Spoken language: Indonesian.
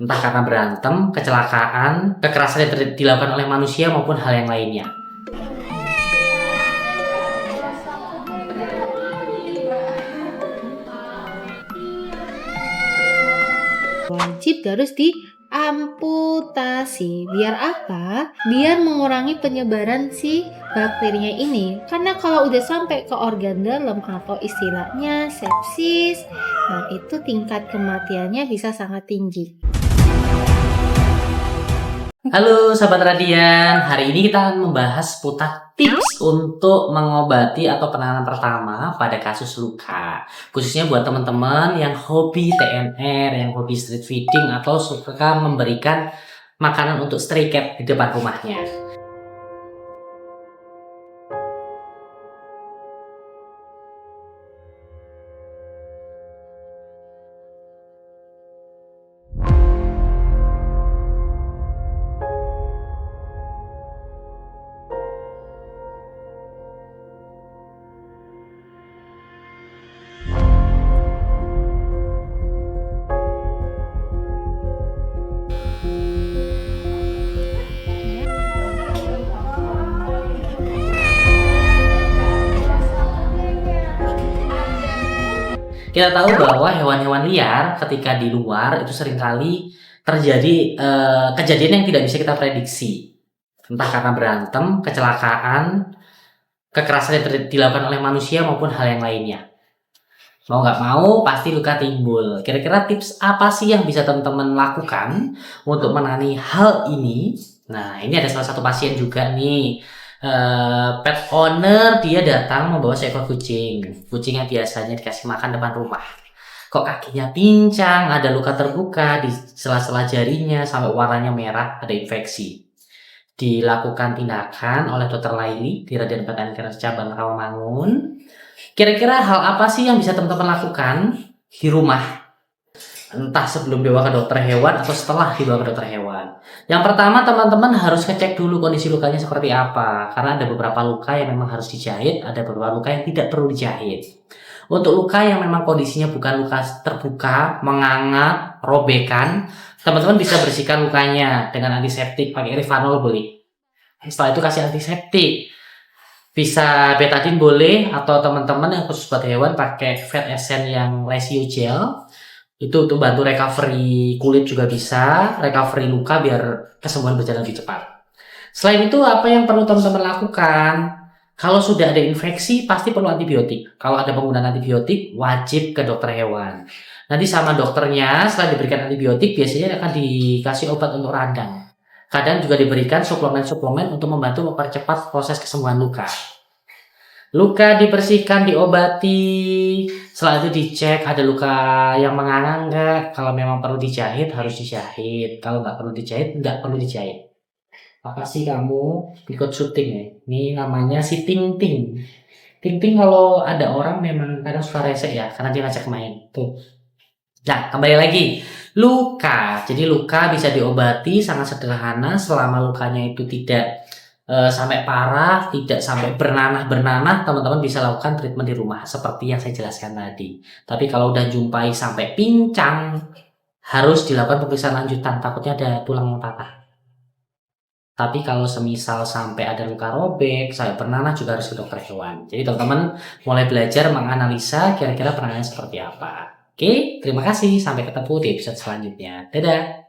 Entah karena berantem, kecelakaan, kekerasan yang dilakukan oleh manusia maupun hal yang lainnya. Wajib harus diamputasi. Biar apa? Biar mengurangi penyebaran si bakterinya ini. Karena kalau udah sampai ke organ dalam atau istilahnya sepsis, nah itu tingkat kematiannya bisa sangat tinggi. Halo Sahabat Radian, hari ini kita akan membahas seputar tips untuk mengobati atau penanganan pertama pada kasus luka. Khususnya buat teman-teman yang hobi TNR, yang hobi street feeding atau suka memberikan makanan untuk stray cat di depan rumahnya. Kita tahu bahwa hewan-hewan liar ketika di luar itu seringkali terjadi kejadian yang tidak bisa kita prediksi. Entah karena berantem, kecelakaan, kekerasan yang dilakukan oleh manusia maupun hal yang lainnya. Mau nggak mau pasti luka timbul. Kira-kira tips apa sih yang bisa teman-teman lakukan untuk menangani hal ini? Nah, ini ada salah satu pasien juga nih. Pet owner dia datang membawa seekor kucing. Kucing yang biasanya dikasih makan depan rumah. Kok kakinya pincang, ada luka terbuka di sela-sela jarinya sampai warnanya merah, ada infeksi. Dilakukan tindakan oleh Dr. Laili di Radian Veteriner Cabang Rawamangun. Kira-kira hal apa sih yang bisa teman-teman lakukan di rumah? Entah sebelum dibawa ke dokter hewan atau setelah dibawa ke dokter hewan. Yang pertama, teman-teman harus ngecek dulu kondisi lukanya seperti apa. Karena ada beberapa luka yang memang harus dijahit, ada beberapa luka yang tidak perlu dijahit. Untuk luka yang memang kondisinya bukan luka terbuka, menganga, robekan, teman-teman bisa bersihkan lukanya dengan antiseptik, pakai Rivanol boleh. Setelah itu kasih antiseptik. Bisa betadine boleh, atau teman-teman yang khusus buat hewan pakai Vet Essence yang Lesio Gel. Itu untuk bantu recovery kulit juga bisa, recovery luka biar kesembuhan berjalan lebih cepat. Selain itu, apa yang perlu teman-teman lakukan? Kalau sudah ada infeksi, pasti perlu antibiotik. Kalau ada penggunaan antibiotik, wajib ke dokter hewan. Nanti sama dokternya, setelah diberikan antibiotik, biasanya akan dikasih obat untuk radang. Kadang juga diberikan suplemen-suplemen untuk membantu mempercepat proses kesembuhan luka. Luka dibersihkan, diobati. Setelah itu dicek ada luka yang menganga enggak. Kalau memang perlu dijahit, harus dijahit. Kalau nggak perlu dijahit, nggak perlu dijahit. Apa sih kamu ikut syuting ya? Ini namanya si Ting Ting. Ting Ting kalau ada orang memang kadang suka rese ya, karena dia ngajak main. Tuh. Nah, kembali lagi. Luka. Jadi luka bisa diobati sangat sederhana selama lukanya itu tidak sampai parah, tidak sampai bernanah-bernanah, teman-teman bisa lakukan treatment di rumah seperti yang saya jelaskan tadi. Tapi kalau udah jumpai sampai pincang, harus dilakukan pemeriksaan lanjutan, takutnya ada tulang yang patah. Tapi kalau semisal sampai ada luka robek, sampai bernanah juga harus ke dokter hewan. Jadi teman-teman mulai belajar menganalisa kira-kira penanganannya seperti apa. Oke, terima kasih. Sampai ketemu di episode selanjutnya. Dadah!